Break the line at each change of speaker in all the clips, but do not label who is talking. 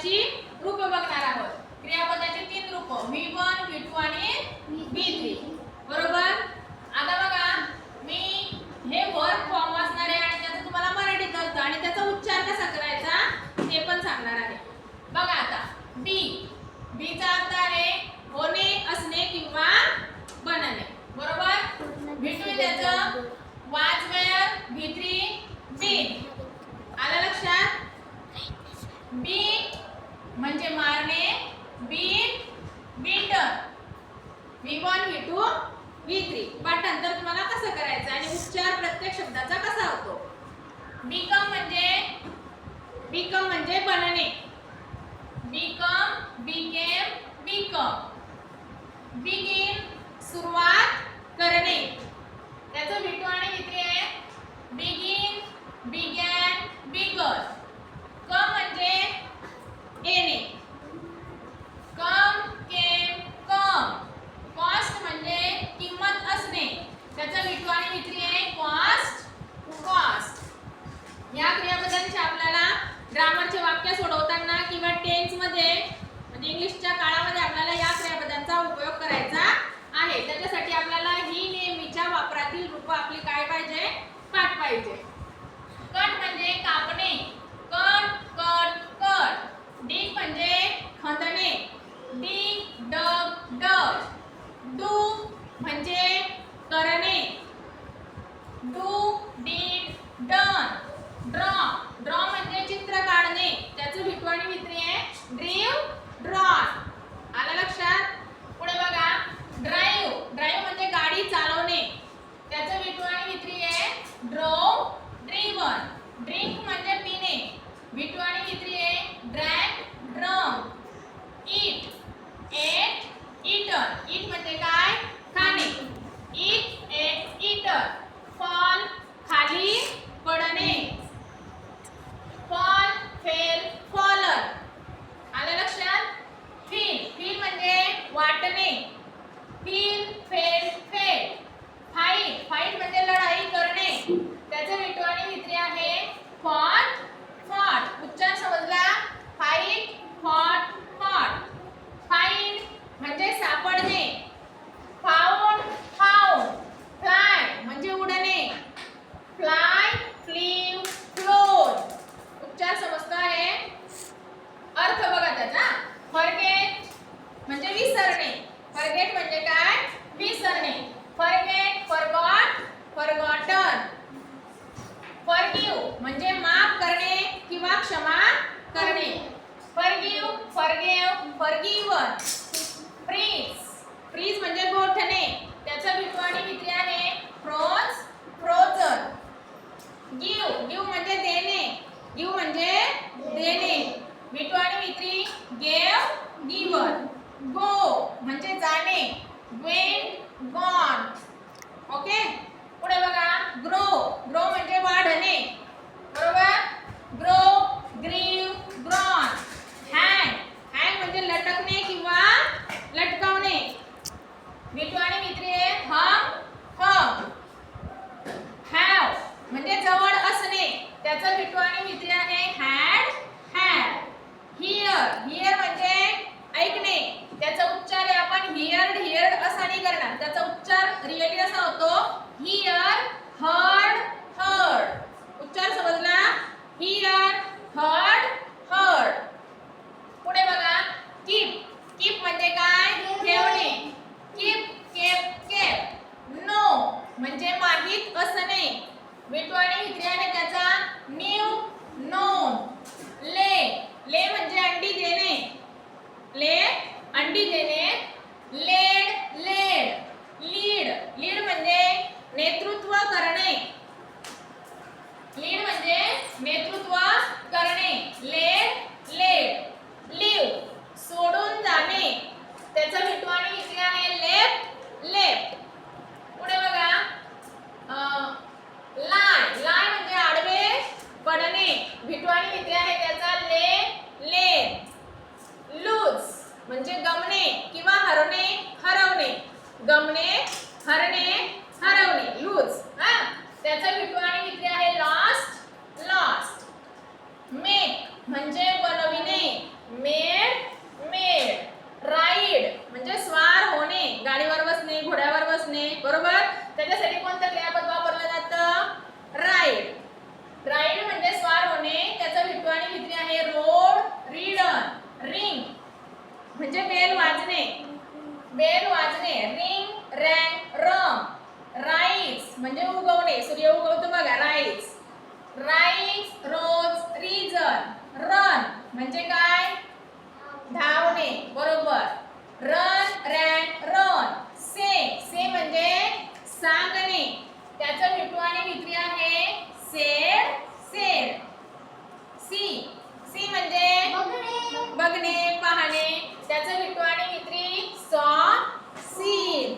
क्रियापदाची रूप बघणार आहोत. क्रियापदाची 3 रूप V1 V2 आणि V3 बरोबर. आता बघा मी हे वर्ब फॉर्म असणार आहे आणि त्याचं तुम्हाला मराठीत अर्थ आणि त्याचा उच्चार कसा करायचा ते पण सांगणार आहे. बघा आता बी चा अर्थ आहे होणे असणे किंवा बनणे बरोबर. V2 त्याचं was where V3 been. आलं लक्षात. बी म्हणजे मारणे बीटर V1 V2 V3 पाठांतर तुम्हाला कसं करायचं आणि उच्चार प्रत्येक शब्दाचा कसा होतो. बिकम म्हणजे बनणे बिकम बिकेम बिकम. बिगिन सुरुवात करणे त्याचं V2 आणि V3 आहे बिगिन बिगॅन बिगन. कम म्हणजे येणे कम केम कम. कॉस्ट म्हणजे किंमत असणे त्याचं V2 आणि V3 आहे कॉस्ट. या क्रियापदांचे आपल्याला ग्रामरचे वाक्य सोडवताना किंवा टेन्स मध्ये म्हणजे इंग्लिशच्या काळामध्ये आपल्याला या क्रियापदांचा उपयोग करायचा आहे. त्याच्यासाठी आपल्याला ही नेहमीच्या वापरातील रूप आपली काय पाहिजे पाठ पाहिजे. कट म्हणजे कापणे कट कट कट. डिग म्हणजे खंदणे डिग डग डग. डू म्हणजे करणे डू डीड डन. ड्रॉ म्हणजे चित्र काढणे त्याचं V2 आणि V3 आहे ड्रीव ड्रॉन. आलं लक्षात. पुढे बघा ड्राईव्ह म्हणजे गाडी चालवणे त्याचं V2 आणि V3 आहे ड्रोव ड्रिवन. ड्रिंक म्हणजे पिणे V2 आणि V3 आहे ड्रँक ड्रंक. ईट एट ईटन. ईट म्हणजे काय खाणे ईट एट ईटन. फॉल खाली पडणे फॉल फेल फॉलन. आलं लक्षात. फील म्हणजे वाटणे फील फेल फेल. फाईट म्हणजे लढाई करणे त्याचं V2 आणि V3 आहे फॉट. उच्चार समजला. Fight fought. फाइंड म्हणजे सापडणे फाउंड. फ्लाय म्हणजे उडणे फ्लाय फ्लीव फ्लोन. उच्चार समजतो आहे. अर्थ बघा त्याचा. फॉरगेट म्हणजे विसरणे. फॉरगेट म्हणजे काय विसरणे. Forget forgot forgotten. फॉरगिव्ह म्हणजे माफ करणे किंवा क्षमा करणे. Forgive forgive फॉरगिव्हन. फ्रीज म्हणजे गोठणे त्याचं V2 आणि V3 आहे फ्रोझन. गिव्ह म्हणजे देणे गिव्ह म्हणजे देणे V2 आणि V3 गेव गिव्हन. गो म्हणजे जाणे वेंट गॉन. ओके. पुढे बघा ग्रो म्हणजे वाढणे बरोबर. ग्रो ग्रीव ग्रॉन. हँग म्हणजे लटकणे किंवा लटकवणे V2 आणि V3 आहे हम. हॅव म्हणजे जवळ असणे त्याचं V2 आणि V3 आहे हॅड. हिअर म्हणजे ऐकणे त्याचा उच्चार आहे आपण हिअर्ड असा नाही करणार. त्याचा उच्चार रिअली असा होतो हिअर हर्ड. उच्चार समजला. Here heard. पुढे बघा कीप म्हणजे काय ठेवणे कीप केप. नो म्हणजे माहित असणे V2 आणि V3 आहे त्याचा न्यू नोन. ले म्हणजे अंडी देणे सूर्य उगवतो बघा, राईज. राईज, रोज, रिझन. रन म्हणजे काय? धावणे, बरोबर. Run, ran, run. से म्हणजे सांगणे, त्याचं विटू आणि विक्री आहे सेड, सेड. सी म्हणजे बघणे, पाहणे, त्याचं विटू आणि विक्री सॉ, सीन.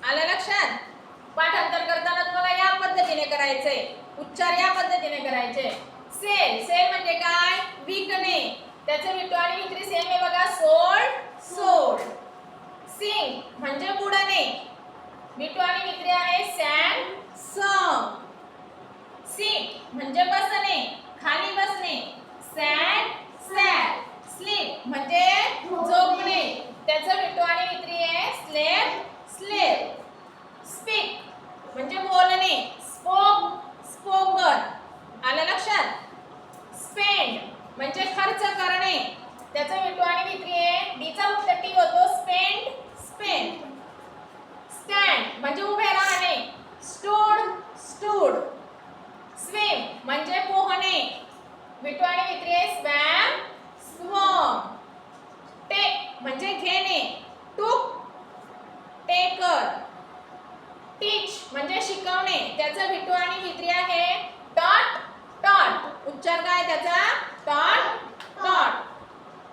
आलं लक्षात? पाठांतर करताना तुम्हाला या पद्धतीने करायचंय, उच्चार या पद्धतीने करायचे. सेल म्हणजे काय? विकणे, त्याचं विटू आणि विक्री सेम आहे बघा, सोल्ड, सोल्ड. सिंग म्हणजे बुडणे, विटू आणि विक्री आहे सॅन, सम. सीट म्हणजे बसणे, खाली बसणे, सॅड, सॅड. स्लीप म्हणजे झोपणे, त्याचं विटू आणि विक्री आहे स्लेप, स्लेप. स्पीक म्हणजे बोलणे, स्पोक, स्पोकन. आलं लक्षात? स्पेंड म्हणजे खर्च करणे, त्याचं विटू आणि विक्री आहे डीचा मुक्त टी होतो, स्पेंड, स्पेंड. स्टँड म्हणजे उभे राहणे, स्टूड, स्टूड. स्विम म्हणजे पोहणे, विटू आणि विक्री आहे स्वॅम, स्वम. टेक म्हणजे घेणे, टूक, टेकर. टीच म्हणजे शिकवणे, त्याचं विटू आणि विक्री आहे टॉट, टॉट. उच्चार काय त्याचा? टॉट, टॉट.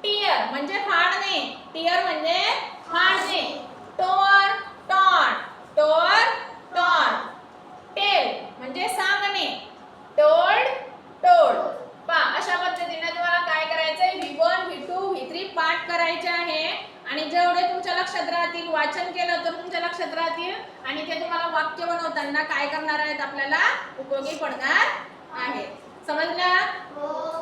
टियर म्हणजे फाडणे, टियर म्हणजे फाडणे. टोर, टॉट, टोर, टॉट. टेल म्हणजे सांगणे, टोल्ड, टोल्ड. पहा अशा पद्धतीने तुम्हाला काय करायचंय, V1, V2, V3 पाठ करायचे आहे आणि जेवढे तुमच्या लक्षात राहतील, वाचन केलं तर तुमच्या लक्षात राहतील आणि ते तुम्हाला वाक्य बनवताना काय करणार आहेत, आपल्याला उपयोगी पडणार आहे. समजलं?